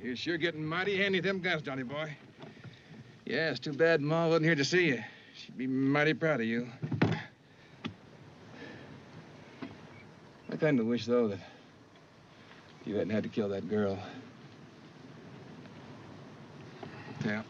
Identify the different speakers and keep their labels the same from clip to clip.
Speaker 1: You're sure getting mighty handy with them guns, Johnny boy. Yeah, it's too bad Ma wasn't here to see you. She'd be mighty proud of you. I kind of wish, though, that you hadn't had to kill that girl. Yeah.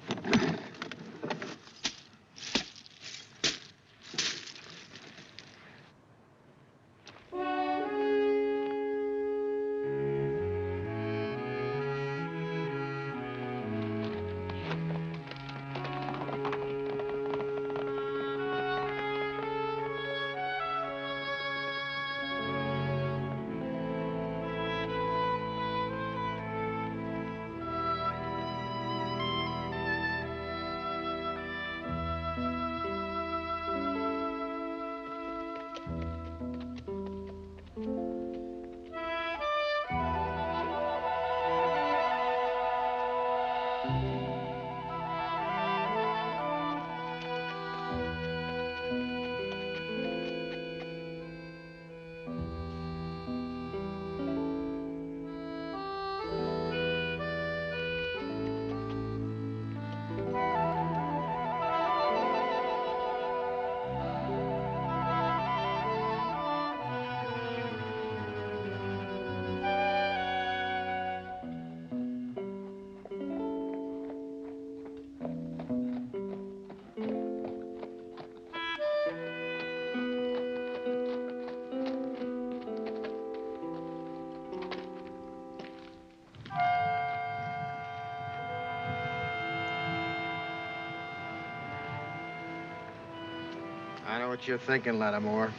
Speaker 2: I know what you're thinking, Lattimore,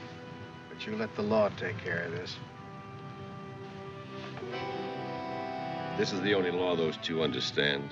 Speaker 2: but you let the law take care of this.
Speaker 3: This is the only law those two understand.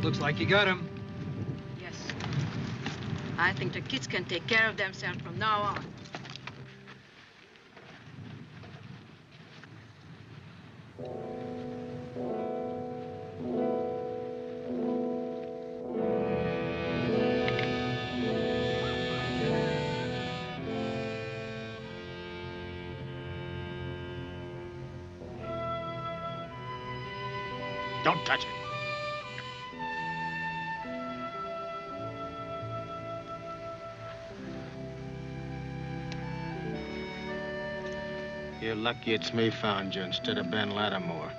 Speaker 4: Looks like you got him.
Speaker 5: Yes. I think the kids can take care of themselves from now on.
Speaker 4: Don't touch it.
Speaker 2: You're lucky it's me found you instead of Ben Lattimore.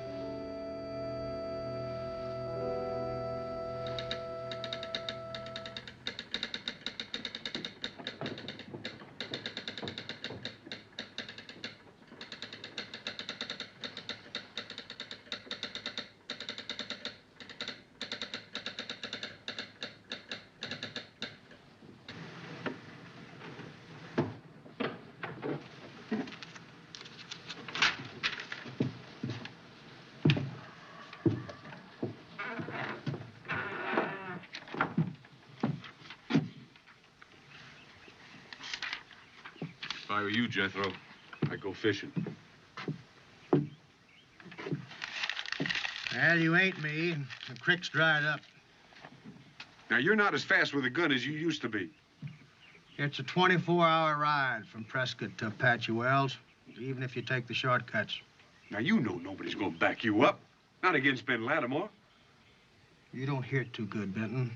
Speaker 3: If I were you, Jethro, I'd go fishing.
Speaker 2: Well, you ain't me. The creek's dried up.
Speaker 6: Now, you're not as fast with a gun as you used to be.
Speaker 2: It's a 24-hour ride from Prescott to Apache Wells, even if you take the shortcuts.
Speaker 6: Now, you know nobody's gonna back you up. Not against Ben Lattimore.
Speaker 2: You don't hear too good, Benton.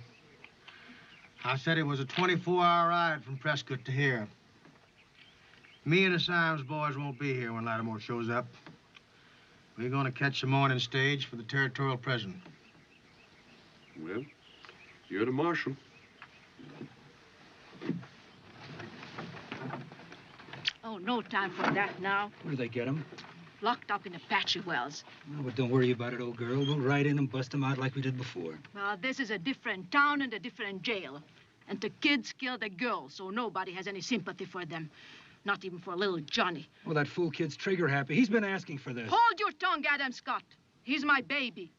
Speaker 2: I said it was a 24-hour ride from Prescott to here. Me and the Symes boys won't be here when Lattimore shows up. We're gonna catch the morning stage for the territorial prison.
Speaker 6: Well, you're the marshal.
Speaker 5: Oh, no time for that now.
Speaker 4: Where do they get him?
Speaker 5: Locked up in Apache Wells.
Speaker 4: Oh, but don't worry about it, old girl. We'll ride in and bust him out like we did before.
Speaker 5: Well, this is a different town and a different jail. And the kids killed a girl, so nobody has any sympathy for them. Not even for little Johnny.
Speaker 4: Well, that fool kid's trigger happy. He's been asking for this.
Speaker 5: Hold your tongue, Adam Scott. He's my baby.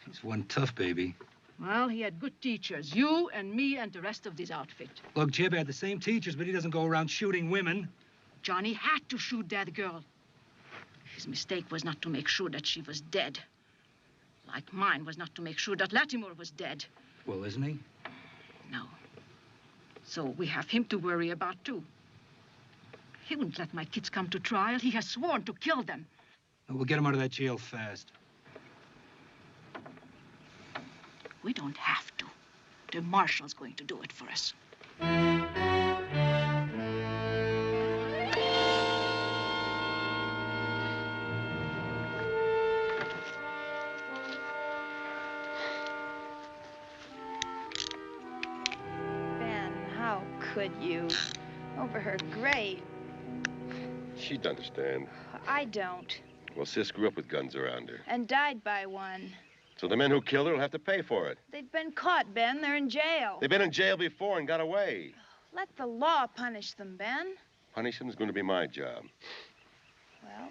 Speaker 4: He's one tough baby.
Speaker 5: Well, he had good teachers. You and me and the rest of this outfit.
Speaker 4: Look, Jib had the same teachers, but he doesn't go around shooting women.
Speaker 5: Johnny had to shoot that girl. His mistake was not to make sure that she was dead. Like mine was not to make sure that Lattimore was dead.
Speaker 4: Well, isn't he?
Speaker 5: No. So we have him to worry about, too. He wouldn't let my kids come to trial. He has sworn to kill them.
Speaker 4: Well, we'll get him out of that jail fast.
Speaker 5: We don't have to. The marshal's going to do it for us.
Speaker 7: Ben, how could you? Over her grave.
Speaker 3: She'd understand.
Speaker 7: I don't.
Speaker 3: Well, Sis grew up with guns around her.
Speaker 7: And died by one.
Speaker 3: So the men who killed her will have to pay for it.
Speaker 7: They've been caught, Ben. They're in jail.
Speaker 3: They've been in jail before and got away.
Speaker 7: Let the law punish them, Ben.
Speaker 3: Punishing is going to be my job.
Speaker 7: Well,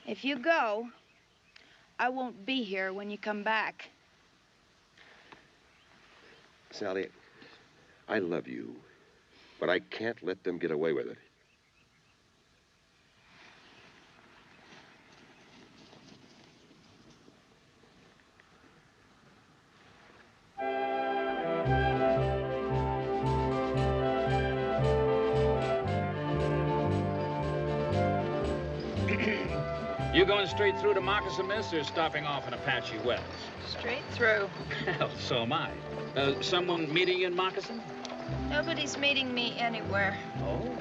Speaker 7: if you go, I won't be here when you come back.
Speaker 3: Sally, I love you, but I can't let them get away with it.
Speaker 8: You going straight through to Moccasin, miss, or stopping off in Apache Wells?
Speaker 7: Straight through.
Speaker 8: Hell, so am I. Someone meeting you in Moccasin?
Speaker 7: Nobody's meeting me anywhere.
Speaker 8: Oh?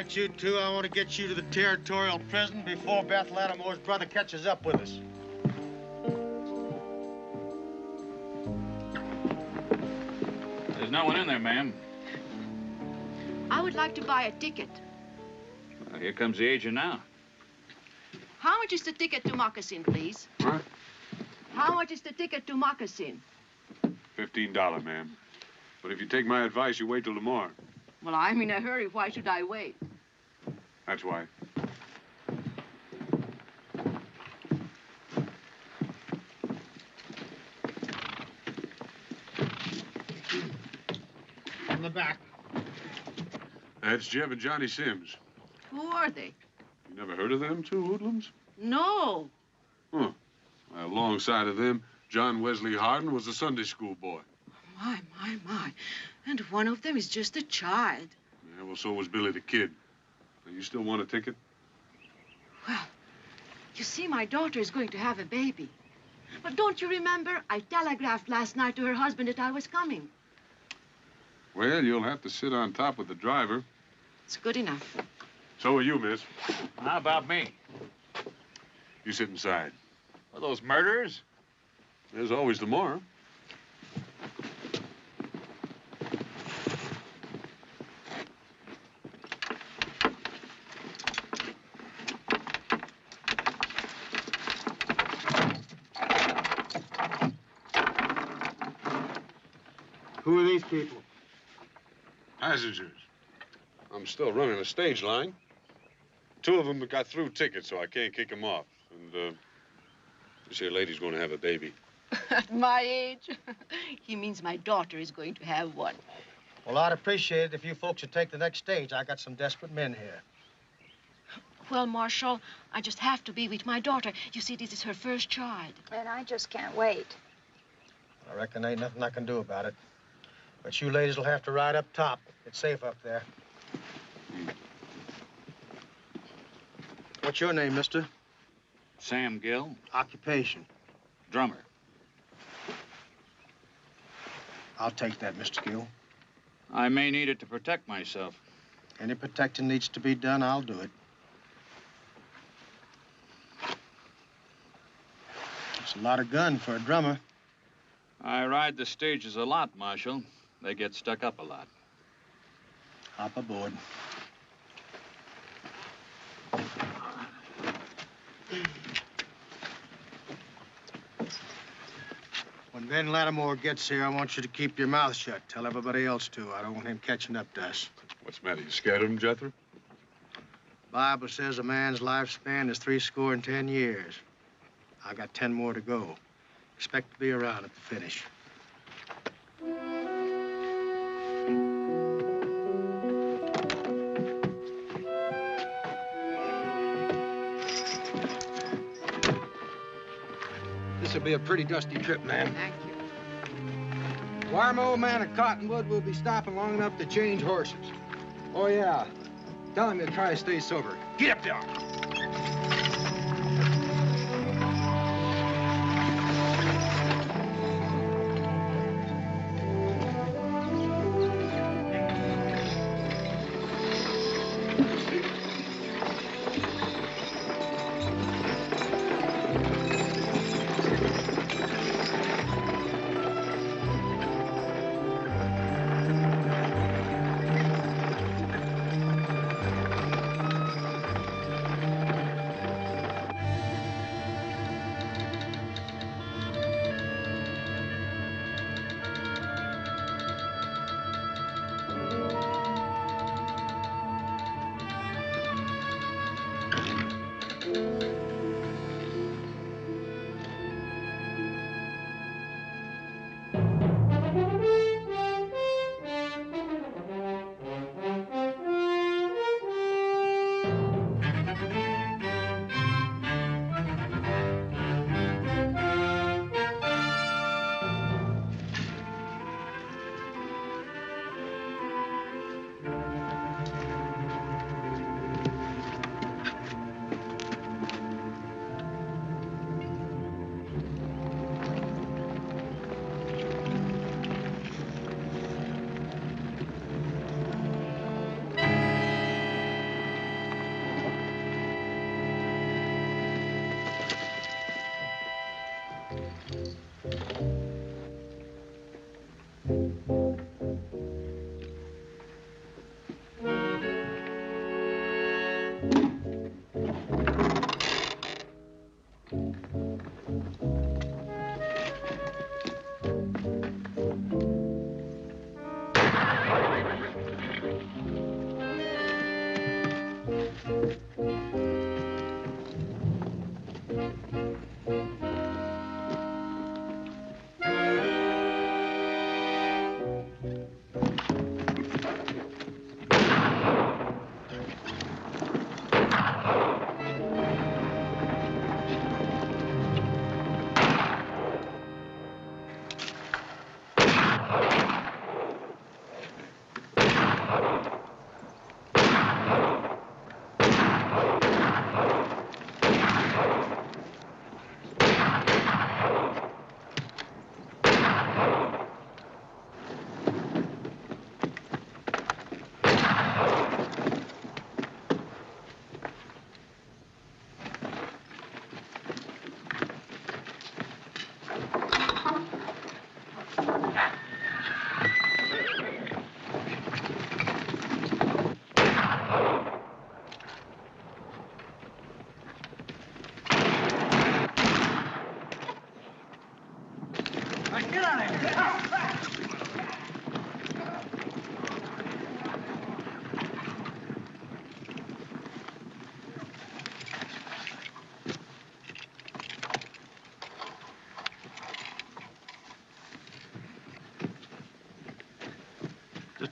Speaker 2: right, you two. I want to get you to the territorial prison before Beth Lattimore's brother catches up with us.
Speaker 8: There's no one in there, ma'am.
Speaker 5: I would like to buy a ticket.
Speaker 8: Well, here comes the agent now.
Speaker 5: How much is the ticket to Moccasin, please?
Speaker 6: Huh?
Speaker 5: How much is the ticket to Moccasin?
Speaker 6: $15, ma'am. But if you take my advice, you wait till tomorrow.
Speaker 5: Well, I'm in a hurry. Why should I wait?
Speaker 6: That's why.
Speaker 2: From the back.
Speaker 6: That's Jeb and Johnny Sims.
Speaker 5: Who are they?
Speaker 6: You never heard of them two hoodlums?
Speaker 5: No.
Speaker 6: Huh. Well, alongside of them, John Wesley Hardin was a Sunday school boy.
Speaker 5: My. And one of them is just a child.
Speaker 6: Yeah, well, so was Billy the Kid. Now, you still want a ticket?
Speaker 5: Well, you see, my daughter is going to have a baby. But don't you remember? I telegraphed last night to her husband that I was coming.
Speaker 6: Well, you'll have to sit on top with the driver.
Speaker 5: It's good enough.
Speaker 6: So are you, miss.
Speaker 8: How about me?
Speaker 6: You sit inside.
Speaker 8: Are those murderers?
Speaker 6: There's always tomorrow.
Speaker 2: Who are these people?
Speaker 6: Passengers. I'm still running a stage line. Two of them got through tickets, so I can't kick them off. And, this here lady's going to have a baby.
Speaker 5: At my age? He means my daughter is going to have one.
Speaker 2: Well, I'd appreciate it if you folks would take the next stage. I got some desperate men here.
Speaker 5: Well, Marshal, I just have to be with my daughter. You see, this is her first child.
Speaker 7: And I just can't wait.
Speaker 2: I reckon there ain't nothing I can do about it. But you ladies will have to ride up top. It's safe up there. What's your name, mister?
Speaker 8: Sam Gill,
Speaker 2: Occupation.
Speaker 8: drummer.
Speaker 2: I'll take that, Mr. Gill.
Speaker 8: I may need it to protect myself.
Speaker 2: Any protecting needs to be done, I'll do it. It's a lot of gun for a drummer.
Speaker 8: I ride the stages a lot, Marshal. They get stuck up a lot.
Speaker 2: Hop aboard. When Ben Lattimore gets here, I want you to keep your mouth shut. Tell everybody else to. I don't want him catching up to us.
Speaker 6: What's the matter? You scared of him, Jethro?
Speaker 2: Bible says a man's lifespan is 10 years. I got 10 more to go. Expect to be around at the finish.
Speaker 1: This'll be a pretty dusty trip, ma'am.
Speaker 5: Thank you.
Speaker 1: Wire my old man at Cottonwood will be stopping long enough to change horses. Oh, yeah. Tell him to try to stay sober. Get up there.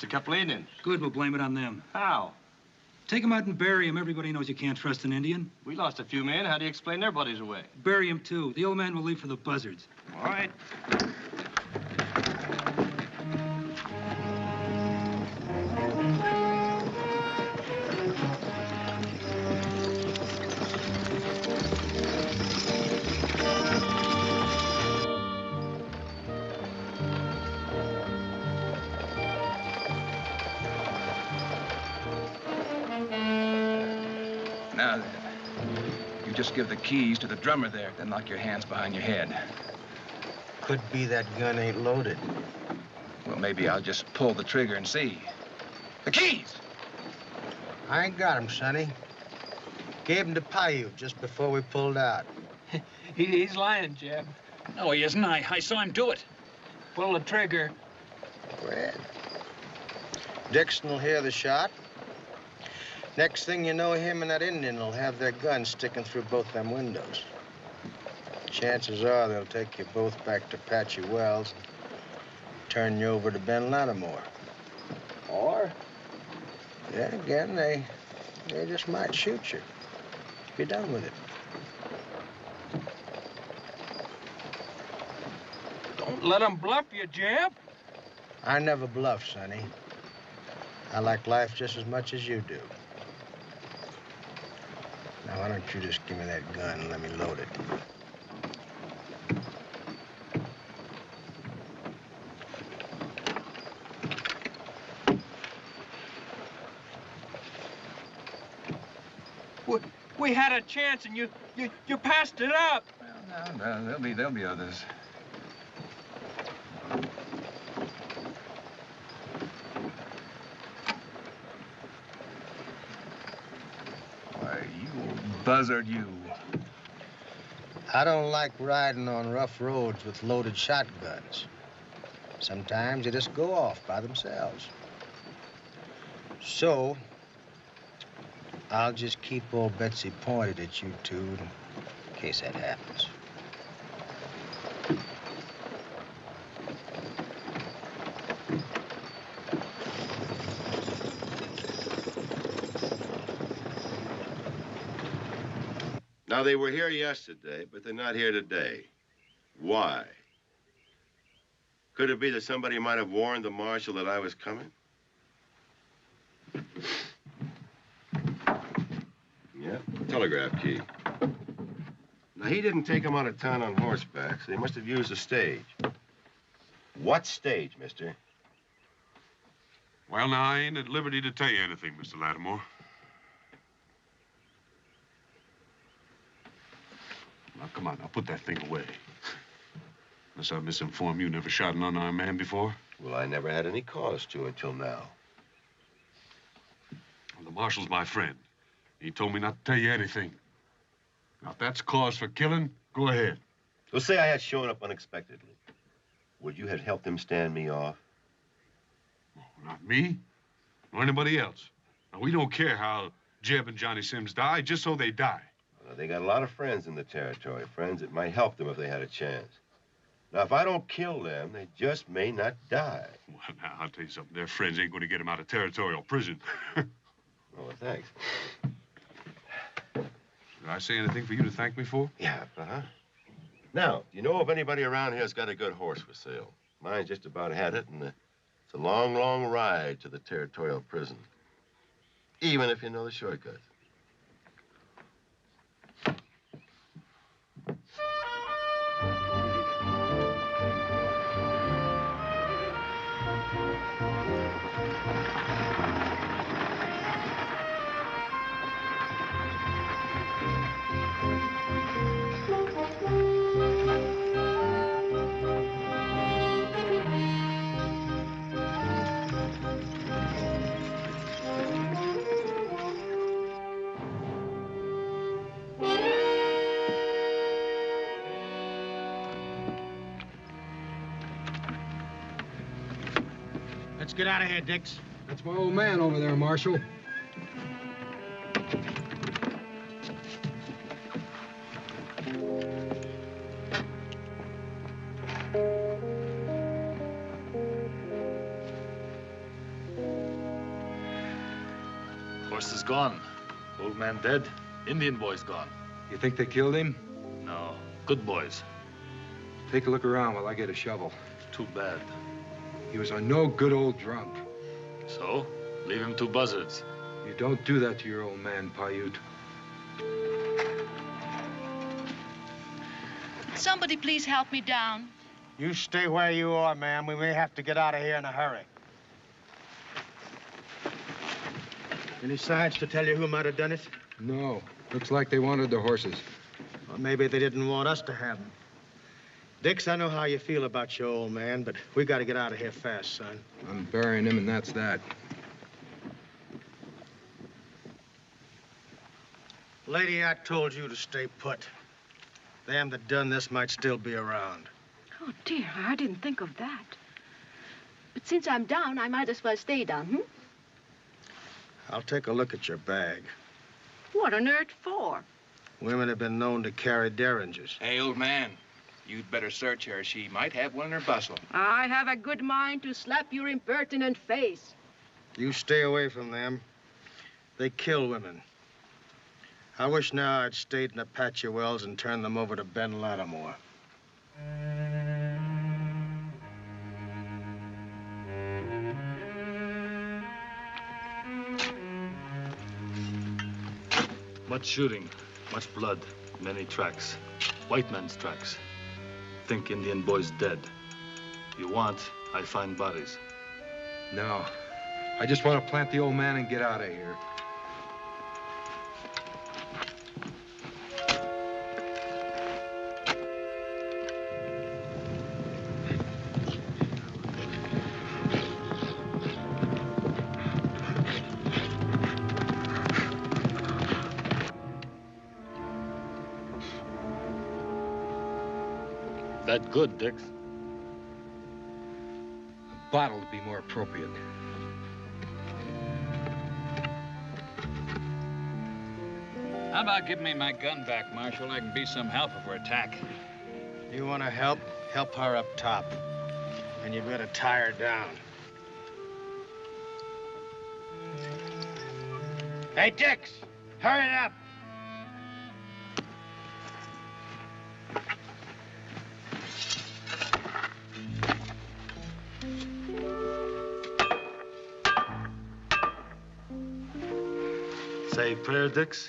Speaker 9: just a couple Indians.
Speaker 4: Good, we'll blame it on them.
Speaker 9: How?
Speaker 4: Take them out and bury them. Everybody knows you can't trust an Indian.
Speaker 9: We lost a few men. How do you explain their buddies away?
Speaker 4: Bury them, too. The old man will leave for the buzzards.
Speaker 9: All right.
Speaker 10: Now then, you just give the keys to the drummer there, then lock your hands behind your head.
Speaker 2: Could be that gun ain't loaded.
Speaker 10: Well, maybe I'll just pull the trigger and see. The keys!
Speaker 2: I ain't got 'em, Sonny. Gave 'em to Paiute just before we pulled out.
Speaker 8: He's lying, Jeb. No, he isn't. I saw him do it. Pull the trigger.
Speaker 2: Well, Dixon will hear the shot. Next thing you know, him and that Indian will have their guns sticking through both them windows. Chances are they'll take you both back to Patchy Wells and turn you over to Ben Lattimore. Or, then again, they just might shoot you. Be done with it.
Speaker 8: Don't let him bluff you, Jeb.
Speaker 2: I never bluff, Sonny. I like life just as much as you do. Now, why don't you just give me that gun and let me load it?
Speaker 8: We had a chance and you passed it up.
Speaker 10: Well, no, there'll be others. Why, you old buzzard, you.
Speaker 2: I don't like riding on rough roads with loaded shotguns. Sometimes they just go off by themselves. So, I'll just keep old Betsy pointed at you two in case that happens.
Speaker 3: Now, they were here yesterday, but they're not here today. Why? Could it be that somebody might have warned the marshal that I was coming? Yeah, telegraph key. Now, he didn't take him out of town on horseback, so he must have used a stage. What stage, mister?
Speaker 6: Well, now, I ain't at liberty to tell you anything, Mr. Lattimore. Now, come on, now, put that thing away. Unless I misinformed you, never shot an unarmed man before?
Speaker 3: Well, I never had any cause to until now.
Speaker 6: Well, the marshal's my friend. He told me not to tell you anything. Now, if that's cause for killing, go ahead.
Speaker 3: Well, say I had shown up unexpectedly. Would you have helped him stand me off?
Speaker 6: Oh, not me, nor anybody else. Now, we don't care how Jeb and Johnny Sims die, just so they die.
Speaker 3: Well, they got a lot of friends in the territory, friends that might help them if they had a chance. Now, if I don't kill them, they just may not die.
Speaker 6: Well, now, I'll tell you something. Their friends ain't going to get them out of territorial prison.
Speaker 3: Oh, well, thanks.
Speaker 6: Did I say anything for you to thank me for?
Speaker 3: Yeah, Now, do you know if anybody around here's got a good horse for sale? Mine just about had it, and it's a long, long ride to the territorial prison. Even if you know the shortcuts.
Speaker 2: Let's get out of here, Dix.
Speaker 1: That's my old man over there, Marshal.
Speaker 11: is gone. Old man dead. Indian boy's gone.
Speaker 1: You think they killed him?
Speaker 11: No. Good boys.
Speaker 1: Take a look around while I get a shovel.
Speaker 11: Too bad.
Speaker 1: He was a no good old drunk.
Speaker 11: So? Leave him to buzzards.
Speaker 1: You don't do that to your old man, Paiute.
Speaker 5: Somebody please help me down.
Speaker 2: You stay where you are, ma'am. We may have to get out of here in a hurry. Any signs to tell you who might have done it?
Speaker 1: No. Looks like they wanted the horses.
Speaker 2: Well, maybe they didn't want us to have them. Dix, I know how you feel about your old man, but we got to get out of here fast, son.
Speaker 1: I'm burying him, and that's that.
Speaker 2: Lady, I told you to stay put. Them that done this might still be around.
Speaker 12: Oh, dear, I didn't think of that. But since I'm down, I might as well stay down,
Speaker 2: I'll take a look at your bag.
Speaker 12: What on earth for?
Speaker 2: Women have been known to carry derringers.
Speaker 10: Hey, old man, you'd better search her. She might have one in her bustle.
Speaker 12: I have a good mind to slap your impertinent face.
Speaker 2: You stay away from them. They kill women. I wish now I'd stayed in Apache Wells and turned them over to Ben Lattimore.
Speaker 11: Much shooting, much blood, many tracks. White man's tracks. Think Indian boy's dead. You want, I find bodies.
Speaker 1: No. I just want to plant the old man and get out of here.
Speaker 11: That good, Dix.
Speaker 1: A bottle would be more appropriate.
Speaker 8: How about giving me my gun back, Marshal? I can be some help if we're attacked.
Speaker 2: You want to help? Help her up top. And you better tie her down. Hey, Dix! Hurry it up!
Speaker 11: Say prayer, Dix?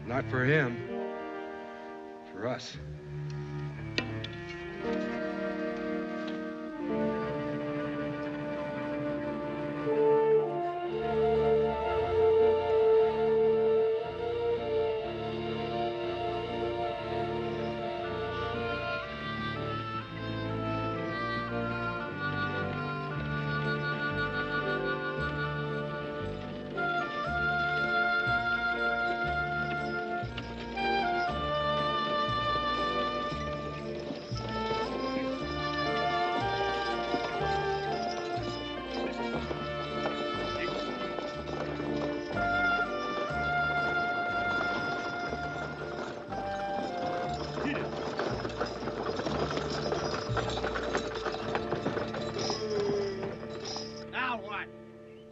Speaker 1: Not for him. For us.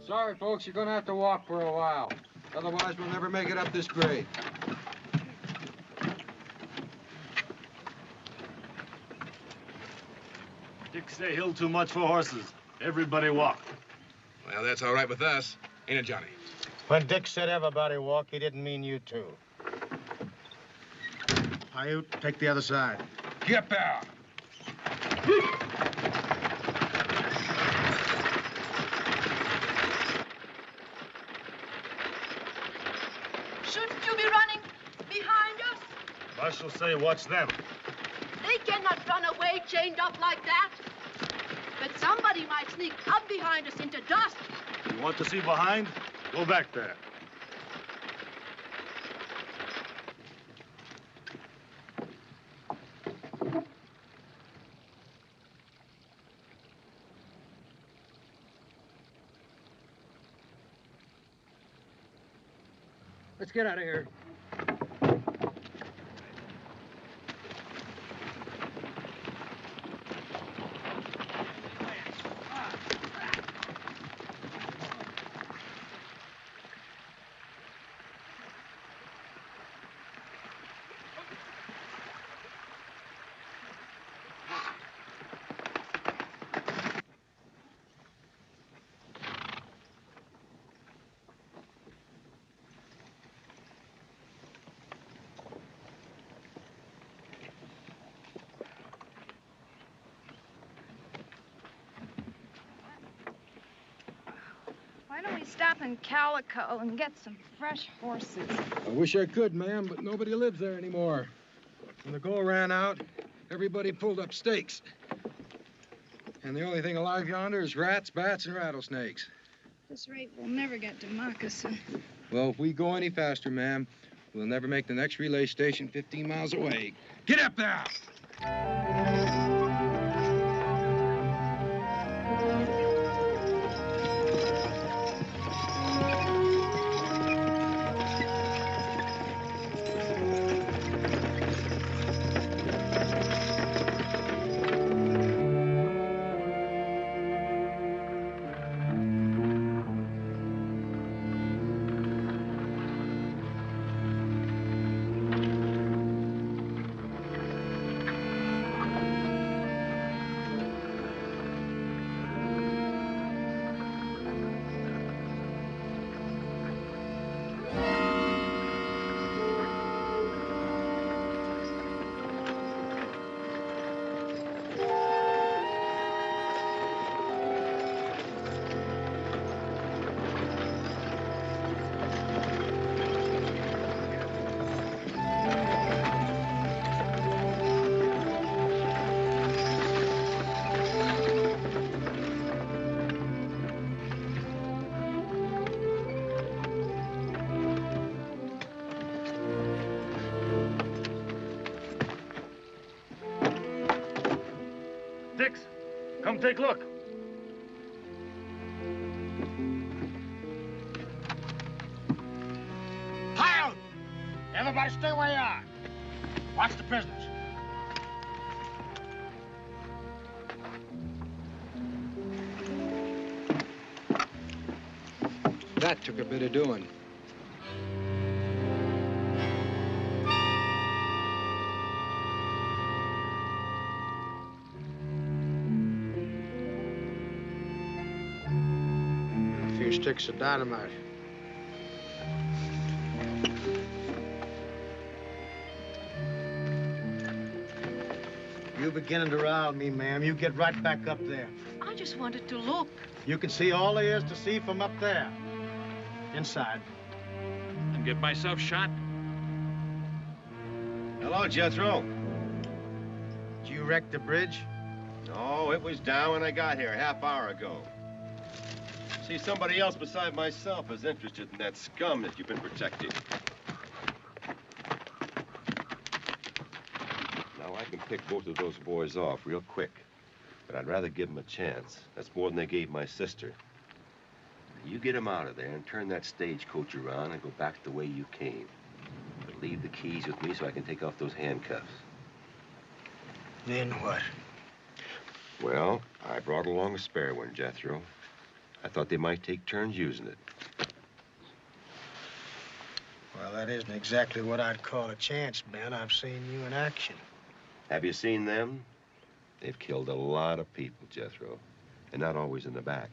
Speaker 1: Sorry, folks, you're gonna have to walk for a while. Otherwise, we'll never make it up this grade.
Speaker 11: Dix say hill too much for horses. Everybody walk.
Speaker 10: Well, that's all right with us. Ain't it, Johnny?
Speaker 2: When Dick said everybody walk, he didn't mean you two. Paiute, take the other side.
Speaker 1: Get there!
Speaker 12: Shouldn't you be running behind us?
Speaker 11: Marshal say watch them.
Speaker 12: They cannot run away chained up like that. But somebody might sneak up behind us into dust.
Speaker 11: You want to see behind? Go back there.
Speaker 4: Let's get out of here.
Speaker 7: Why don't we stop in Calico and get some fresh horses?
Speaker 1: I wish I could, ma'am, but nobody lives there anymore. When the gold ran out, everybody pulled up stakes. And the only thing alive yonder is rats, bats, and rattlesnakes.
Speaker 7: At this rate, we'll never get to Moccasin.
Speaker 1: Well, if we go any faster, ma'am, we'll never make the next relay station 15 miles away. Get up there!
Speaker 11: Dix, come take a look.
Speaker 2: Hi out! Everybody stay where you are. Watch the prisoners.
Speaker 1: That took a bit of doing.
Speaker 2: A few sticks of dynamite. You beginning to rile me, ma'am. You get right back up there.
Speaker 12: I just wanted to look.
Speaker 2: You can see all there is to see from up there. Inside.
Speaker 8: And get myself shot?
Speaker 3: Hello, Jethro.
Speaker 2: Did you wreck the bridge?
Speaker 3: No, it was down when I got here a half hour ago. See, somebody else beside myself is interested in that scum that you've been protecting. Now, I can pick both of those boys off real quick, but I'd rather give them a chance. That's more than they gave my sister. You get them out of there and turn that stagecoach around and go back the way you came. But leave the keys with me so I can take off those handcuffs.
Speaker 2: Then what?
Speaker 3: Well, I brought along a spare one, Jethro. I thought they might take turns using it.
Speaker 2: Well, that isn't exactly what I'd call a chance, Ben. I've seen you in action.
Speaker 3: Have you seen them? They've killed a lot of people, Jethro, and not always in the back.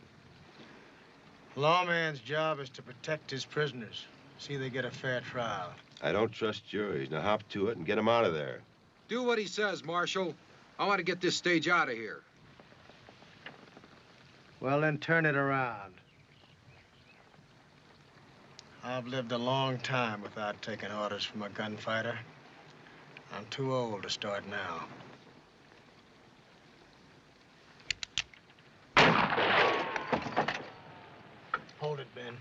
Speaker 2: Lawman's job is to protect his prisoners. See they get a fair trial.
Speaker 3: I don't trust juries. Now hop to it and get them out of there.
Speaker 1: Do what he says, Marshal. I want to get this stage out of here.
Speaker 2: Well, then turn it around. I've lived a long time without taking orders from a gunfighter. I'm too old to start now. Hold it, Ben.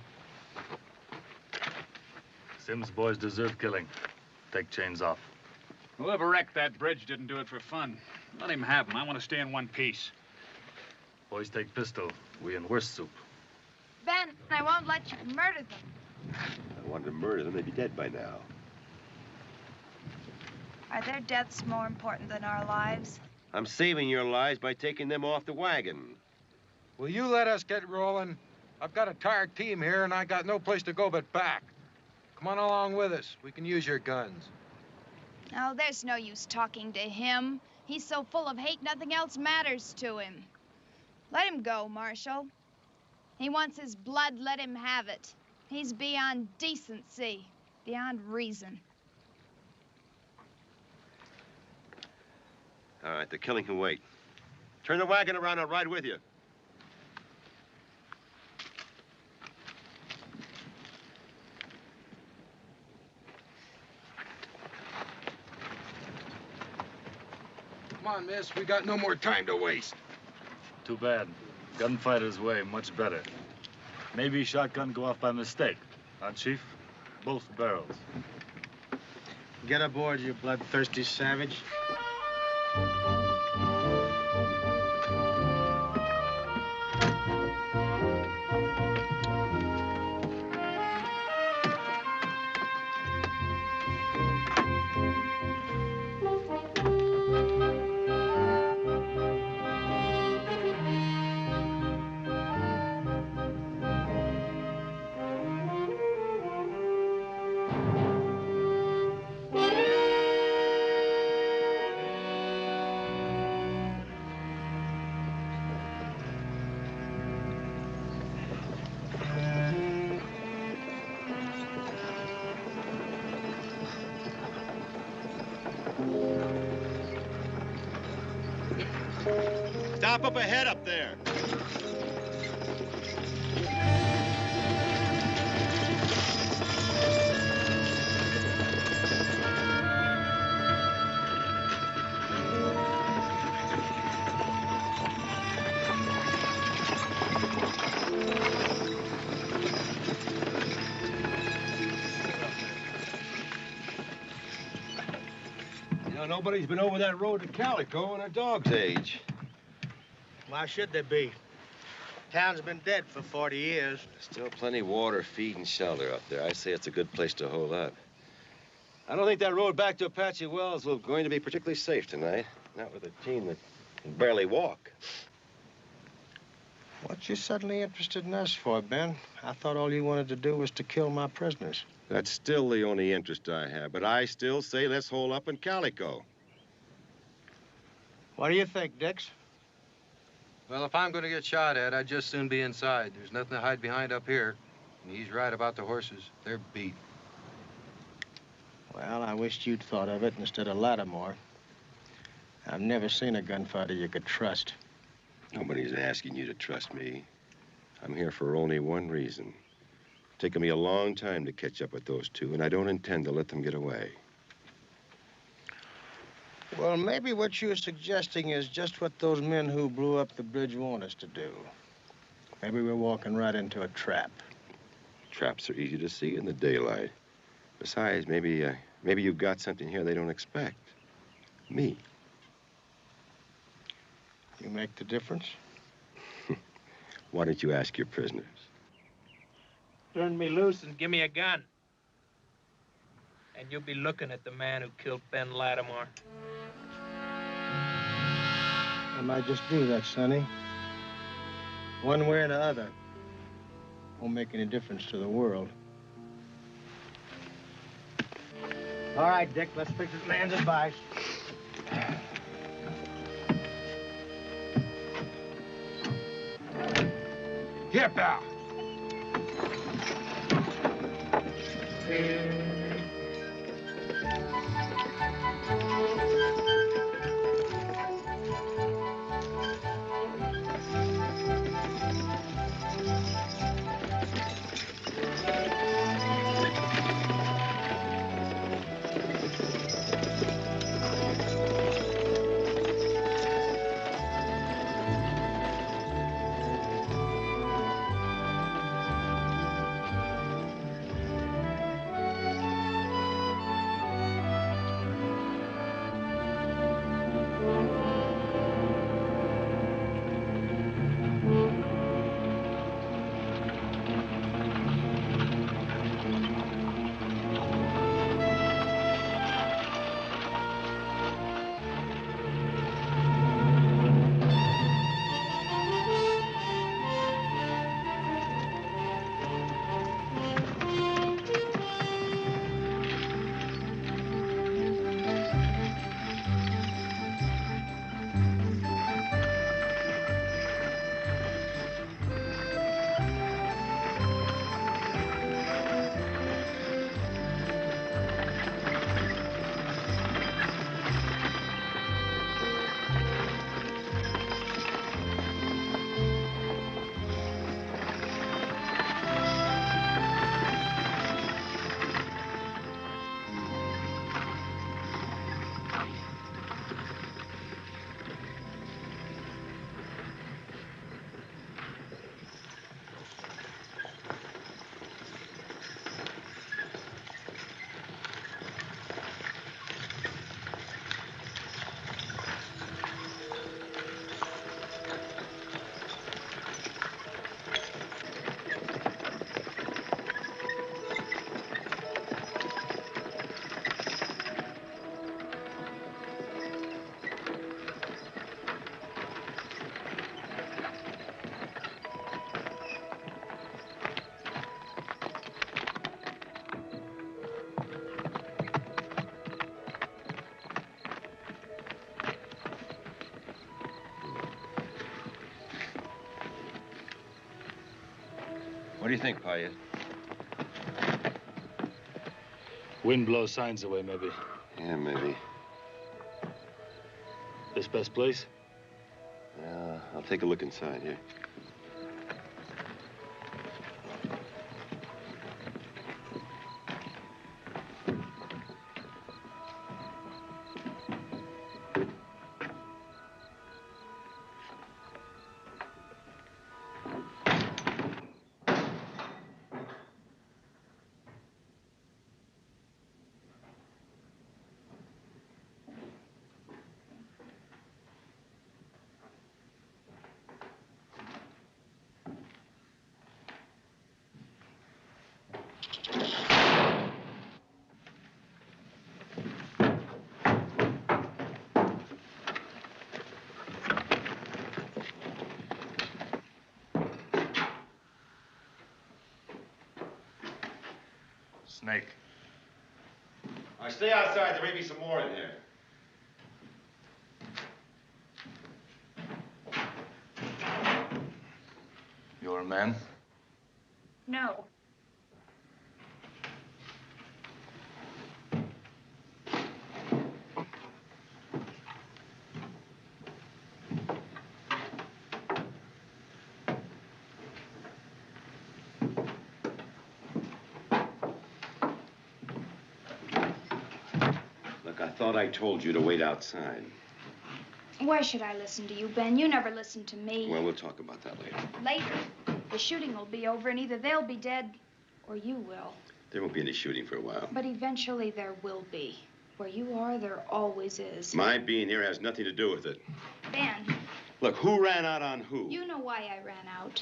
Speaker 11: Sim's boys deserve killing. Take chains off.
Speaker 8: Whoever wrecked that bridge didn't do it for fun. Let him have them. I want to stay in one piece.
Speaker 11: Boys take pistol. We in worse soup.
Speaker 7: Ben, I won't let you murder them.
Speaker 3: I wanted to murder them. They'd be dead by now.
Speaker 7: Are their deaths more important than our lives?
Speaker 3: I'm saving your lives by taking them off the wagon.
Speaker 1: Will you let us get rolling? I've got a tired team here, and I got no place to go but back. Come on along with us. We can use your guns.
Speaker 7: Oh, there's no use talking to him. He's so full of hate, nothing else matters to him. Let him go, Marshal. He wants his blood, let him have it. He's beyond decency, beyond reason.
Speaker 3: All right, the killing can wait. Turn the wagon around, I'll ride with you.
Speaker 1: Come on, miss. We got no more time to waste.
Speaker 11: Too bad. Gunfighter's way, much better. Maybe shotgun go off by mistake. Huh, Chief? Both barrels.
Speaker 2: Get aboard, you bloodthirsty savage.
Speaker 3: Stop up ahead up there. You know, nobody's been over that road to Calico in a dog's age.
Speaker 2: Why should there be? Town's been dead for 40 years.
Speaker 3: Still plenty of water, feed, and shelter up there. I say it's a good place to hold up. I don't think that road back to Apache Wells will going to be particularly safe tonight. Not with a team that can barely walk.
Speaker 2: What you suddenly interested in us for, Ben? I thought all you wanted to do was to kill my prisoners.
Speaker 3: That's still the only interest I have, but I still say let's hole up in Calico.
Speaker 2: What do you think, Dix?
Speaker 13: Well, if I'm going to get shot at, I'd just soon be inside. There's nothing to hide behind up here. And he's right about the horses. They're beat.
Speaker 2: Well, I wished you'd thought of it instead of Lattimore. I've never seen a gunfighter you could trust.
Speaker 3: Nobody's asking you to trust me. I'm here for only one reason. It's taken me a long time to catch up with those two, and I don't intend to let them get away.
Speaker 2: Well, maybe what you're suggesting is just what those men who blew up the bridge want us to do. Maybe we're walking right into a trap.
Speaker 3: Traps are easy to see in the daylight. Besides, maybe you've got something here they don't expect. Me.
Speaker 2: You make the difference?
Speaker 3: Why don't you ask your prisoners?
Speaker 14: Turn me loose and give me a gun. And you'll be looking at the man who killed Ben Lattimore.
Speaker 2: I might just do that, Sonny. One way or the other. Won't make any difference to the world. All right, Dick, let's fix this man's advice.
Speaker 1: Here, pal.
Speaker 15: do you think, Payet?
Speaker 11: Wind blows signs away, maybe.
Speaker 3: Yeah, maybe.
Speaker 11: This best place?
Speaker 3: Yeah, I'll take a look inside here.
Speaker 11: Snake.
Speaker 3: All right, stay outside. There may be some more in here.
Speaker 11: You're a man?
Speaker 7: No.
Speaker 3: Look, I thought I told you to wait outside.
Speaker 7: Why should I listen to you, Ben? You never listen to me.
Speaker 3: Well, we'll talk about that later.
Speaker 7: Later, the shooting will be over, and either they'll be dead or you will.
Speaker 3: There won't be any shooting for a while.
Speaker 7: But eventually there will be. Where you are, there always is.
Speaker 3: My being here has nothing to do with it.
Speaker 7: Ben.
Speaker 3: Look, who ran out on who?
Speaker 7: You know why I ran out.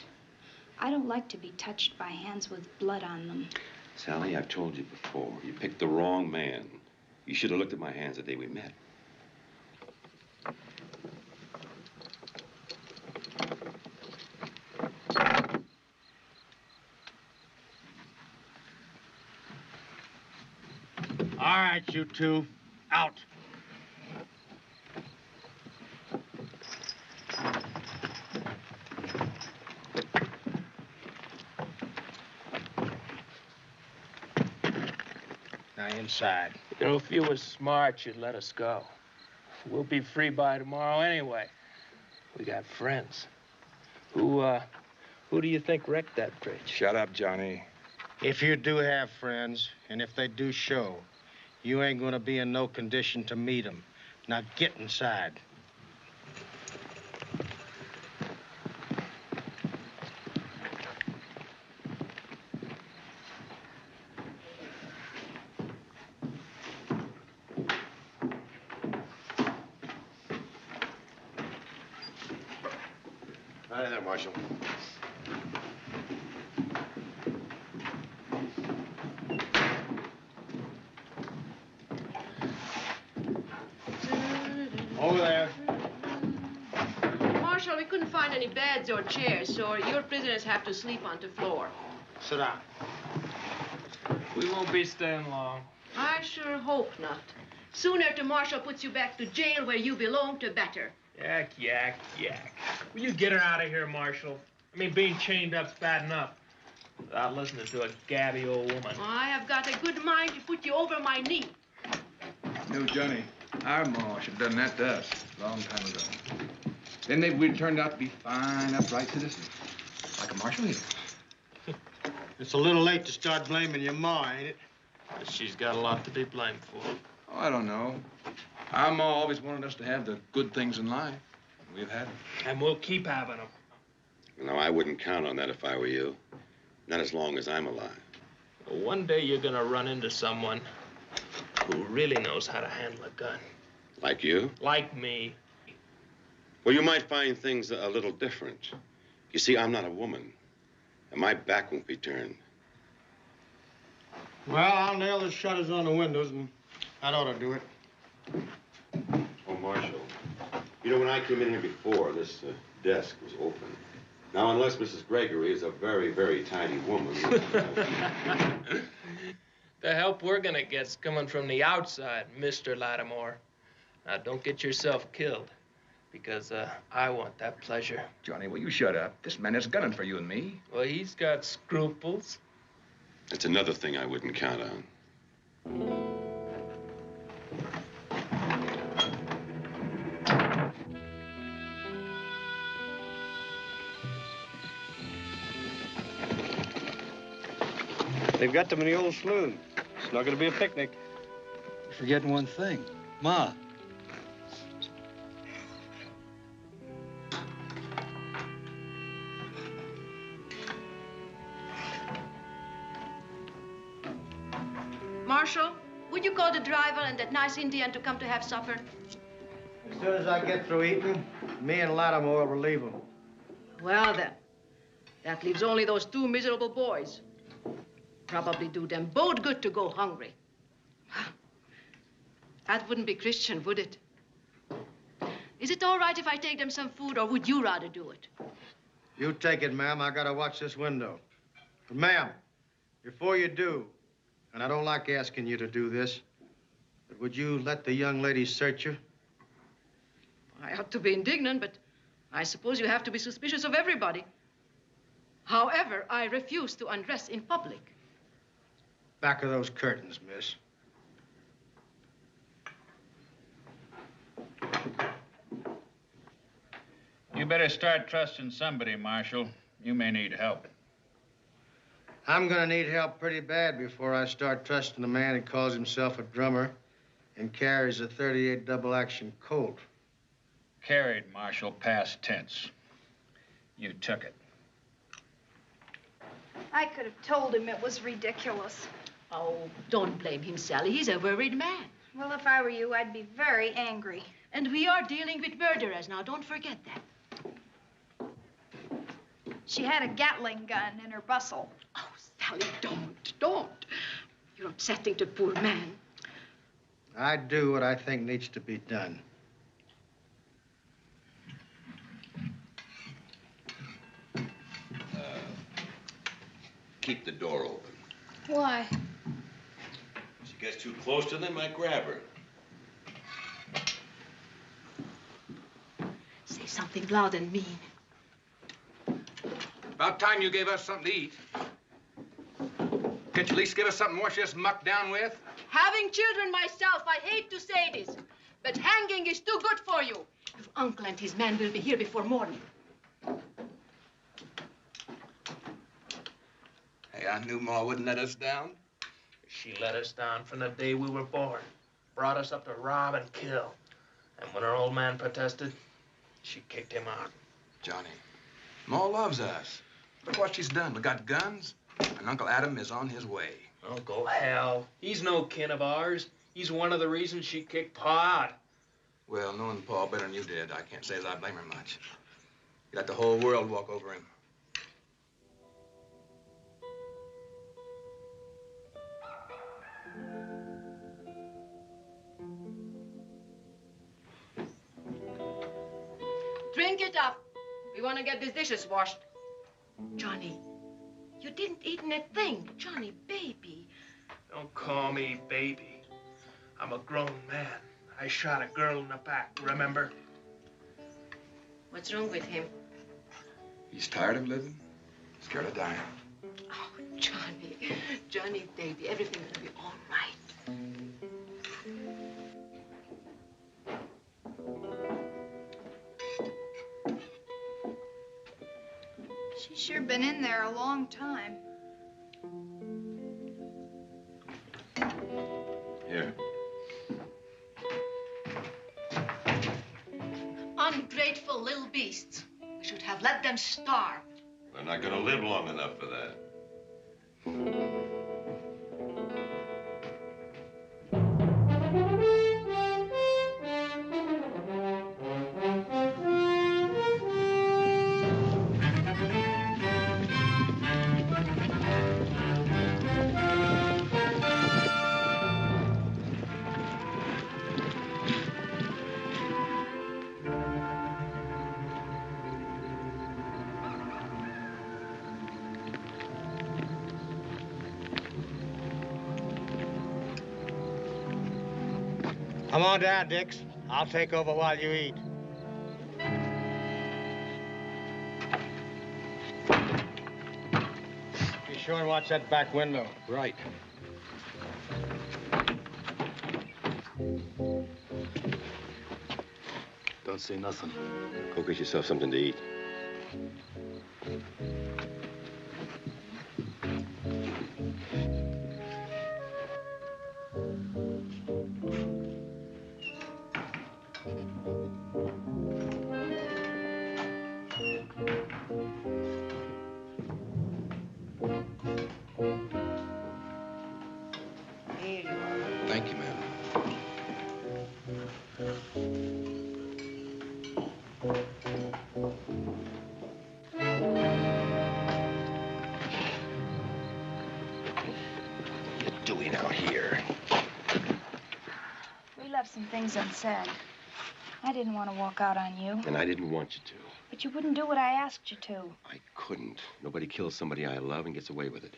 Speaker 7: I don't like to be touched by hands with blood on them.
Speaker 3: Sally, I've told you before. You picked the wrong man. You should have looked at my hands the day we met.
Speaker 2: All right, you two. Out. Now inside.
Speaker 14: You know, if you were smart, you'd let us go. We'll be free by tomorrow anyway. We got friends. Who do you think wrecked that bridge?
Speaker 10: Shut up, Johnny.
Speaker 2: If you do have friends, and if they do show, you ain't gonna be in no condition to meet them. Now get inside.
Speaker 3: Hi there, Marshal.
Speaker 2: Over there.
Speaker 12: Marshal, we couldn't find any beds or chairs, so your prisoners have to sleep on the floor.
Speaker 2: Sit down.
Speaker 14: We won't be staying long.
Speaker 12: I sure hope not. Sooner the marshal puts you back to jail where you belong, the better.
Speaker 14: Yak, yak, yak. Will you get her out of here, Marshal? I mean, being chained up's bad enough. Without listening to a gabby old woman.
Speaker 12: I have got a good mind to put you over my knee.
Speaker 10: No, Johnny. Our ma should have done that to us a long time ago. Then maybe we'd turned out to be fine, upright citizens. Like a marshal here.
Speaker 2: It's a little late to start blaming your ma, ain't it?
Speaker 14: She's got a lot to be blamed for.
Speaker 10: Oh, I don't know. Our ma always wanted us to have the good things in life. We've had them.
Speaker 14: And we'll keep having them.
Speaker 3: No, I wouldn't count on that if I were you. Not as long as I'm alive.
Speaker 14: Well, one day you're gonna run into someone who really knows how to handle a gun.
Speaker 3: Like you?
Speaker 14: Like me.
Speaker 3: Well, you might find things a little different. You see, I'm not a woman, and my back won't be turned.
Speaker 2: Well, I'll nail the shutters on the windows, and that ought to do it.
Speaker 3: Oh, Marshal, you know, when I came in here before, this desk was open. Now, unless Mrs. Gregory is a very, very tiny woman.
Speaker 14: The help we're gonna get's coming from the outside, Mr. Lattimore. Now, don't get yourself killed. Because I want that pleasure.
Speaker 10: Johnny, will you shut up? This man is gunning for you and me.
Speaker 14: Well, he's got scruples.
Speaker 6: That's another thing I wouldn't count on.
Speaker 9: They've got them in the old saloon. It's not going to be a picnic.
Speaker 8: You're forgetting one thing. Ma.
Speaker 12: Marshal, would you call the driver and that nice Indian to come to have supper?
Speaker 2: As soon as I get through eating, me and Lattimore will relieve him.
Speaker 12: Well, then, that leaves only those two miserable boys. Probably do them both good to go hungry. That wouldn't be Christian, would it? Is it all right if I take them some food, or would you rather do it?
Speaker 2: You take it, ma'am. I gotta watch this window. But, ma'am, before you do, and I don't like asking you to do this, but would you let the young lady search you?
Speaker 12: I ought to be indignant, but I suppose you have to be suspicious of everybody. However, I refuse to undress in public.
Speaker 2: Back of those curtains, miss.
Speaker 15: You better start trusting somebody, Marshal. You may need help.
Speaker 2: I'm gonna need help pretty bad before I start trusting a man who calls himself a drummer and carries a .38 double-action Colt.
Speaker 15: Carried, Marshal, past tense. You took it.
Speaker 7: I could have told him it was ridiculous.
Speaker 12: Oh, don't blame him, Sally. He's a worried man.
Speaker 7: Well, if I were you, I'd be very angry.
Speaker 12: And we are dealing with murderers now. Don't forget that.
Speaker 7: She had a Gatling gun in her bustle.
Speaker 12: Oh, Sally, don't. You're upsetting the poor man.
Speaker 2: I do what I think needs to be done.
Speaker 3: Keep the door open.
Speaker 7: Why?
Speaker 3: If she gets too close to them, I grab her.
Speaker 12: Say something loud and mean.
Speaker 10: About time you gave us something to eat. Can't you at least give us something more to just muck down with?
Speaker 12: Having children myself, I hate to say this, but hanging is too good for you. Your uncle and his man will be here before morning.
Speaker 10: Hey, I knew Ma wouldn't let us down.
Speaker 14: She let us down from the day we were born. Brought us up to rob and kill. And when our old man protested, she kicked him out.
Speaker 10: Johnny, Ma loves us. Look what she's done. We got guns, and Uncle Adam is on his way.
Speaker 14: Uncle Hal. He's no kin of ours. He's one of the reasons she kicked Pa out.
Speaker 10: Well, knowing Paul better than you did, I can't say as I blame her much. You let the whole world walk over him.
Speaker 12: Drink it up. We want to get these dishes washed. Johnny, you didn't eat a thing. Johnny, baby.
Speaker 14: Don't call me baby. I'm a grown man. I shot a girl in the back, remember?
Speaker 12: What's wrong with him?
Speaker 10: He's tired of living, scared of dying.
Speaker 12: Oh, Johnny, baby, everything will be all right.
Speaker 7: She's sure been in there a long time.
Speaker 3: Here.
Speaker 12: Ungrateful little beasts. We should have let them starve.
Speaker 3: They're not going to live long enough for that.
Speaker 2: Come on down, Dix. I'll take over while you eat. sure and watch that back window.
Speaker 13: Right.
Speaker 11: Don't say nothing.
Speaker 3: Go get yourself something to eat.
Speaker 13: Thank you, ma'am.
Speaker 3: What are you doing out here?
Speaker 7: We left some things unsaid. I didn't want to walk out on you.
Speaker 3: And I didn't want you to.
Speaker 7: But you wouldn't do what I asked you to.
Speaker 3: I couldn't. Nobody kills somebody I love and gets away with it.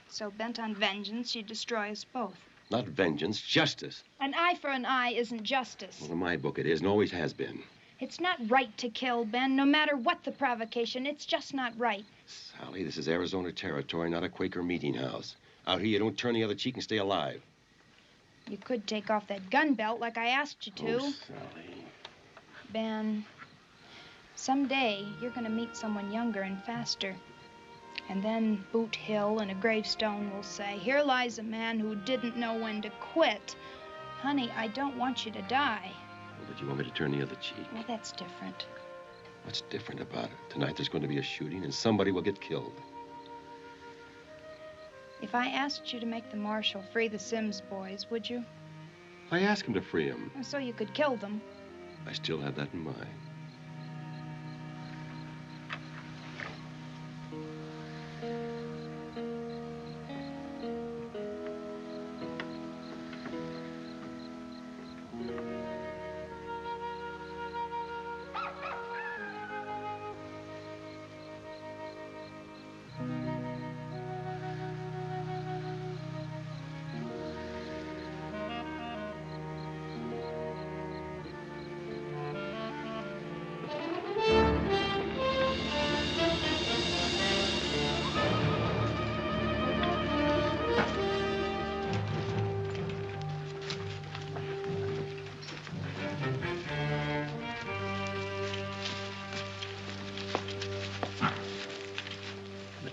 Speaker 7: So bent on vengeance, you'd destroy us both.
Speaker 3: Not vengeance, justice.
Speaker 7: An eye for an eye isn't justice.
Speaker 3: Well, in my book it is and always has been.
Speaker 7: It's not right to kill, Ben, no matter what the provocation. It's just not right.
Speaker 3: Sally, this is Arizona territory, not a Quaker meeting house. Out here, you don't turn the other cheek and stay alive.
Speaker 7: You could take off that gun belt like I asked you to.
Speaker 3: Oh, Sally.
Speaker 7: Ben, someday you're going to meet someone younger and faster. And then Boot Hill and a gravestone will say, here lies a man who didn't know when to quit. Honey, I don't want you to die.
Speaker 3: Oh, but you want me to turn the other cheek?
Speaker 7: Well, that's different.
Speaker 3: What's different about it? Tonight there's going to be a shooting and somebody will get killed.
Speaker 7: If I asked you to make the marshal free the Sims boys, would you?
Speaker 3: I asked him to free him.
Speaker 7: So you could kill them.
Speaker 3: I still have that in mind.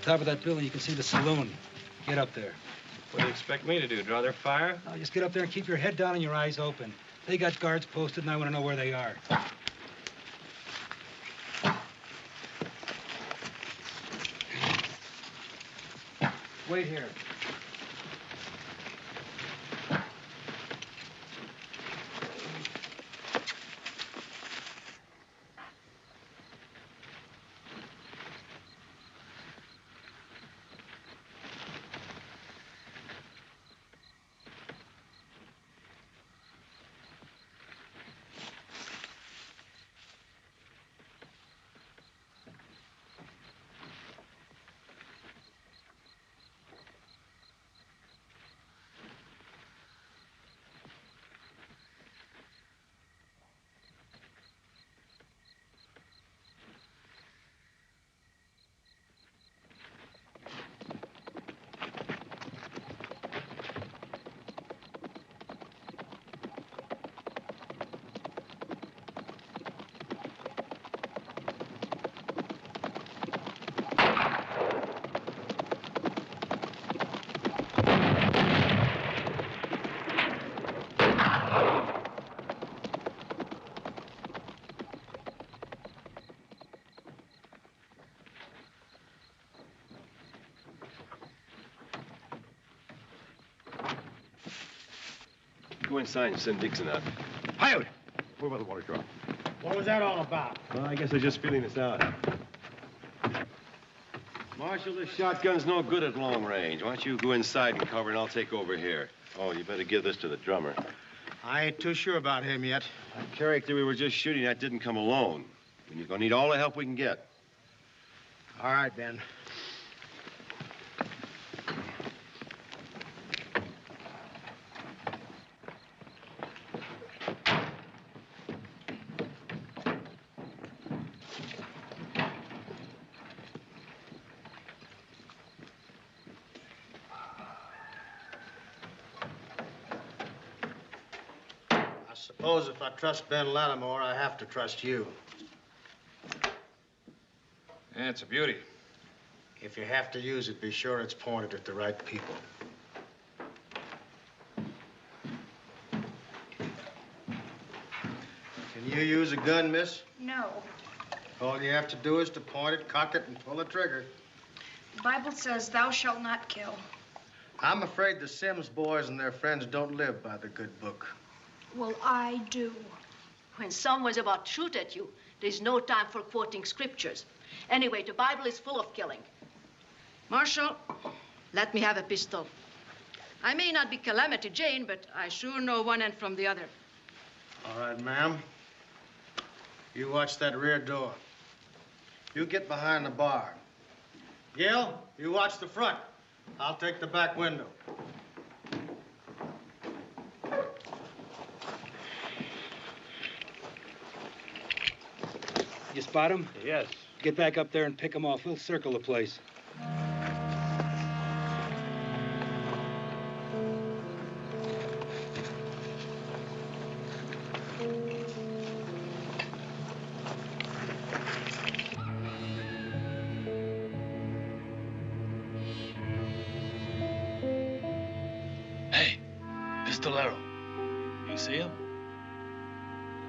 Speaker 4: Top of that building, you can see the saloon. Get up there.
Speaker 9: What do you expect me to do, draw their fire?
Speaker 4: No, just get up there and keep your head down and your eyes open. They got guards posted, and I want to know where they are. Wait here.
Speaker 3: Go inside and send Dixon out. Coyote! Where about the water drop?
Speaker 2: What was that all about?
Speaker 3: Well, I guess they're just feeling us out. Marshal, this shotgun's no good at long range. Why don't you go inside and cover, and I'll take over here. Oh, you better give this to the drummer.
Speaker 2: I ain't too sure about him yet.
Speaker 3: That character we were just shooting at didn't come alone. And you're gonna need all the help we can get.
Speaker 2: All right, Ben. suppose if I trust Ben Lattimore, I have to trust you.
Speaker 9: Yeah, it's a beauty.
Speaker 2: If you have to use it, be sure it's pointed at the right people. Can you use a gun, miss?
Speaker 16: No.
Speaker 2: All you have to do is to point it, cock it, and pull the trigger.
Speaker 16: The Bible says, thou shalt not kill.
Speaker 2: I'm afraid the Sims boys and their friends don't live by the good book.
Speaker 16: Well, I do.
Speaker 12: When someone's about to shoot at you, there's no time for quoting scriptures. Anyway, the Bible is full of killing. Marshal, let me have a pistol. I may not be Calamity Jane, but I sure know one end from the other.
Speaker 2: All right, ma'am. You watch that rear door. You get behind the bar. Gil, you watch the front. I'll take the back window.
Speaker 4: You spot him?
Speaker 14: Yes.
Speaker 4: Get back up there and pick him off. We'll circle the place.
Speaker 11: Hey, Pistolero. You see him?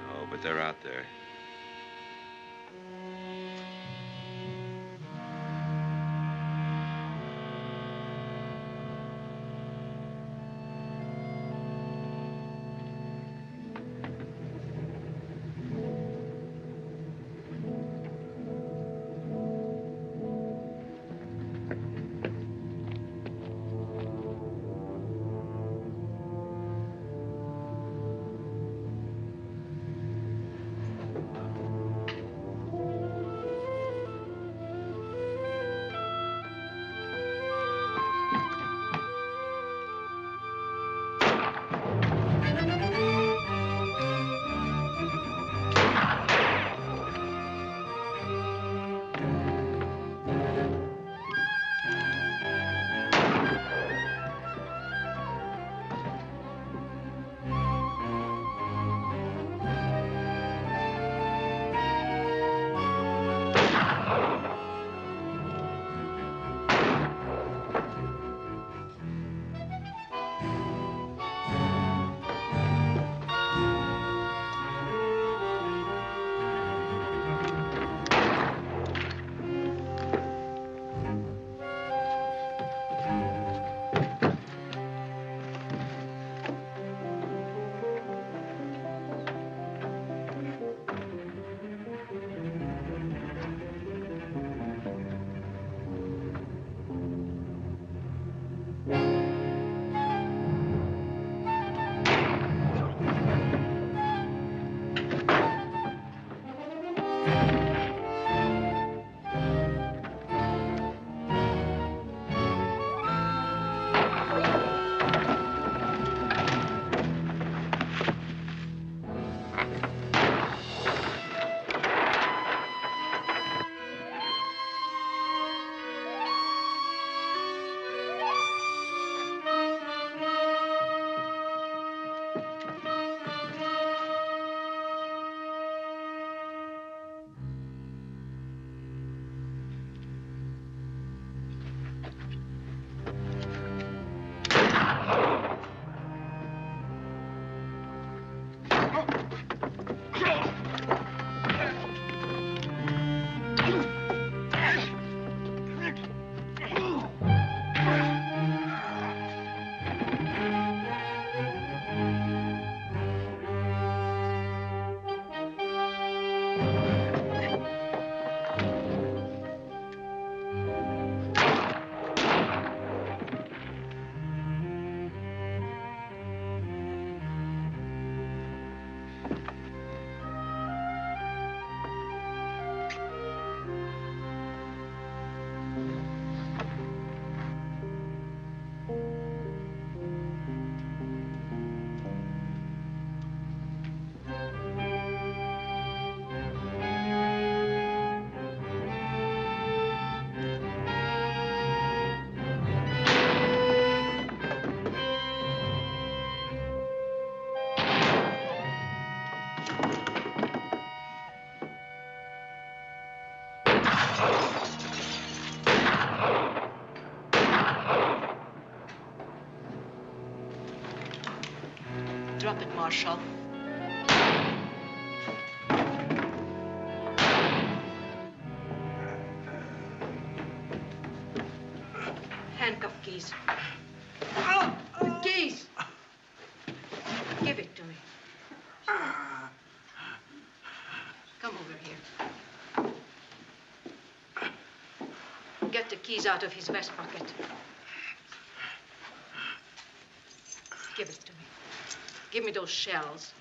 Speaker 3: No, but they're out there.
Speaker 12: Marshal. Handcuff keys. Keys! Give it to me. Come over here. Get the keys out of his vest pocket. Give it to me. Give me those shells.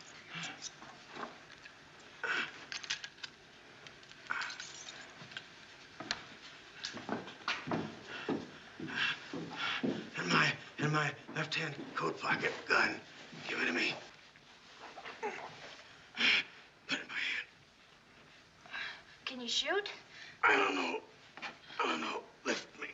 Speaker 2: In my left-hand coat pocket, gun. Give it to me. Put it in my hand.
Speaker 16: Can you shoot?
Speaker 2: I don't know. Lift me.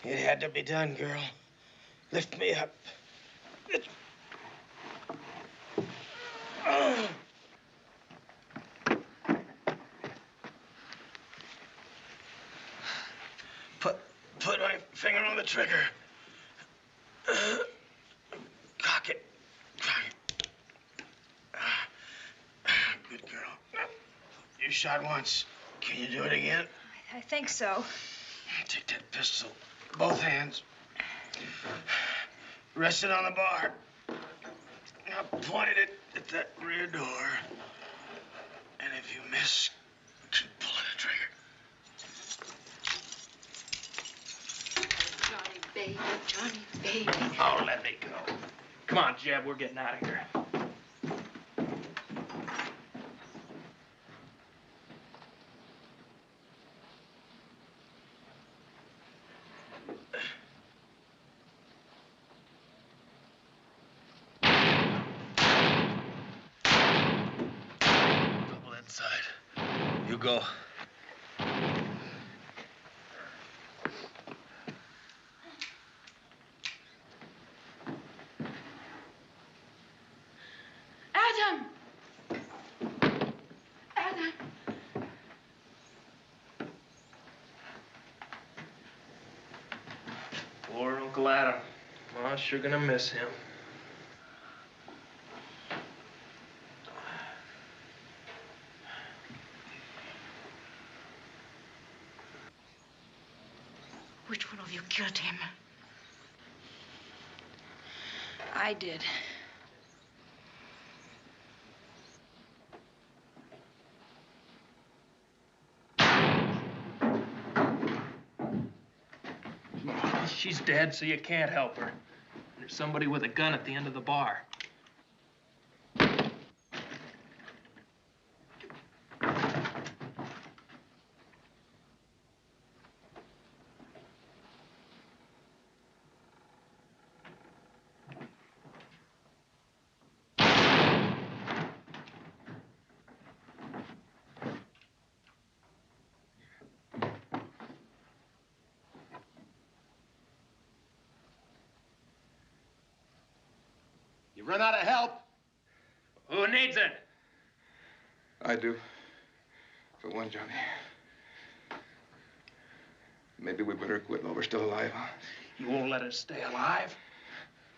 Speaker 2: It had to be done, girl. Lift me up. Put my finger on the trigger. Cock it. Good girl. You shot once. Can you do it again?
Speaker 16: I think so.
Speaker 2: Take that pistol. Both hands. Rest it on the bar. Now point it at that rear door. And if you miss, keep pulling the trigger.
Speaker 12: Johnny, baby.
Speaker 14: Oh, let me go. Come on, Jeb, we're getting out of here.
Speaker 2: Double inside. You go.
Speaker 12: Adam! Adam!
Speaker 14: Poor Uncle Adam. Ma's sure gonna miss him.
Speaker 5: Which one of you killed him?
Speaker 16: I did.
Speaker 14: She's dead, so you can't help her. There's somebody with a gun at the end of the bar.
Speaker 3: You run out of help?
Speaker 14: Who needs it?
Speaker 10: I do. For one, Johnny. Maybe we better quit while we're still alive, huh?
Speaker 14: You won't let us stay alive?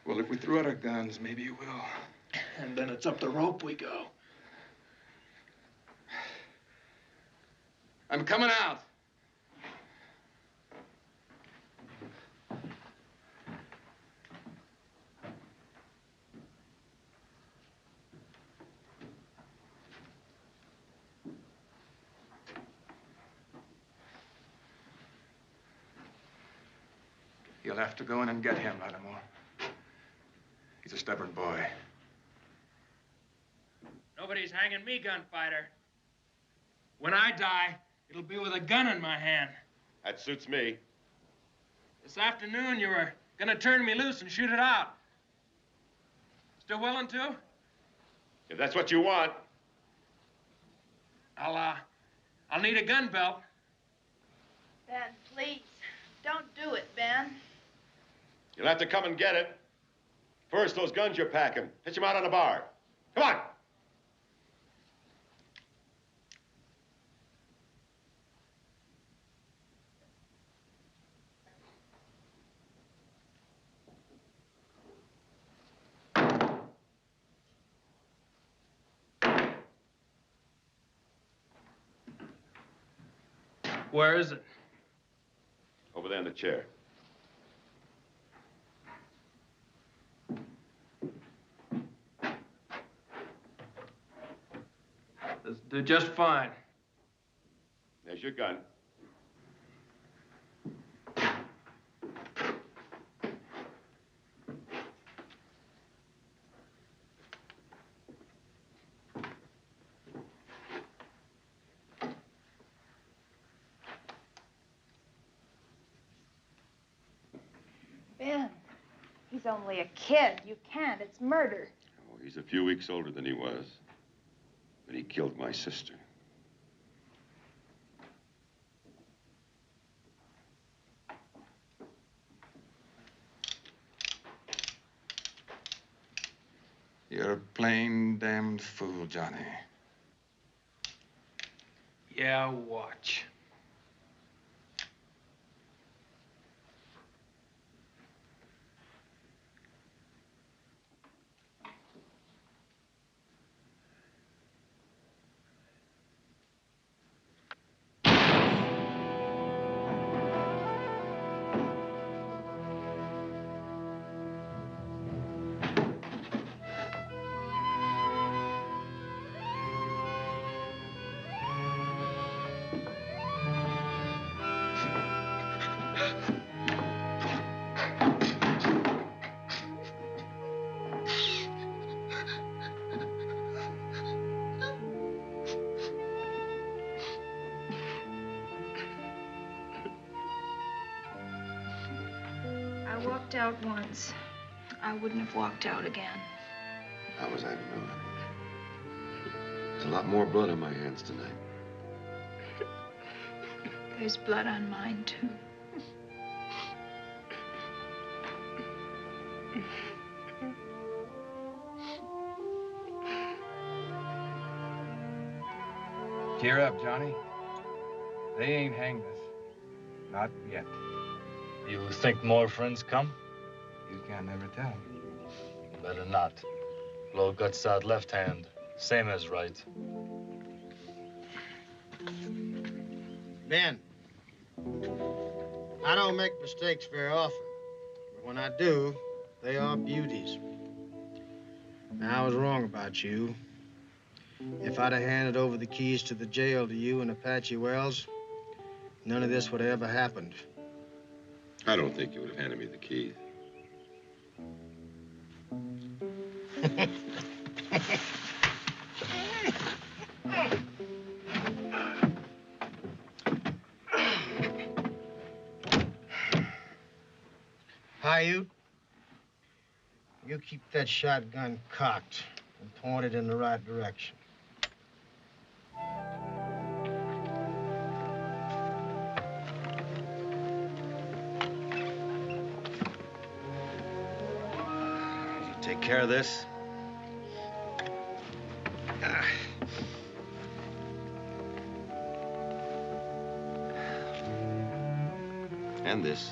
Speaker 10: Well, if we throw out our guns, maybe you will.
Speaker 14: And then it's up the rope we go.
Speaker 10: I'm coming out. You'll have to go in and get him, Lattimore. He's a stubborn boy.
Speaker 14: Nobody's hanging me, gunfighter. When I die, it'll be with a gun in my hand.
Speaker 3: That suits me.
Speaker 14: This afternoon, you were gonna turn me loose and shoot it out. Still willing to?
Speaker 3: If that's what you want.
Speaker 14: I'll need a gun belt.
Speaker 7: Ben, please, don't do it, Ben.
Speaker 3: You'll have to come and get it. First, those guns you're packing. Pitch them out on the bar. Come on.
Speaker 14: Where is it?
Speaker 3: Over there in the chair.
Speaker 14: This will do just fine.
Speaker 3: There's your gun.
Speaker 7: Ben, he's only a kid. You can't. It's murder.
Speaker 3: Oh, he's a few weeks older than he was. But he killed my sister.
Speaker 10: You're a plain damned fool, Johnny.
Speaker 14: Yeah, watch.
Speaker 16: I walked out once. I wouldn't have walked out again.
Speaker 3: How was I to know that? There's a lot more blood on my hands tonight.
Speaker 16: There's blood on mine, too.
Speaker 10: Cheer up, Johnny. They ain't hanged us. Not yet.
Speaker 11: You think more friends come?
Speaker 10: You can never tell.
Speaker 11: Better not. Blow guts out left hand. Same as right.
Speaker 2: Ben, I don't make mistakes very often. But when I do, they are beauties. Now, I was wrong about you. If I'd have handed over the keys to the jail to you and Apache Wells, none of this would have ever happened.
Speaker 3: I don't think you would have handed me the keys.
Speaker 2: Paiute, you keep that shotgun cocked and pointed in the right direction.
Speaker 3: Take care of this. And this.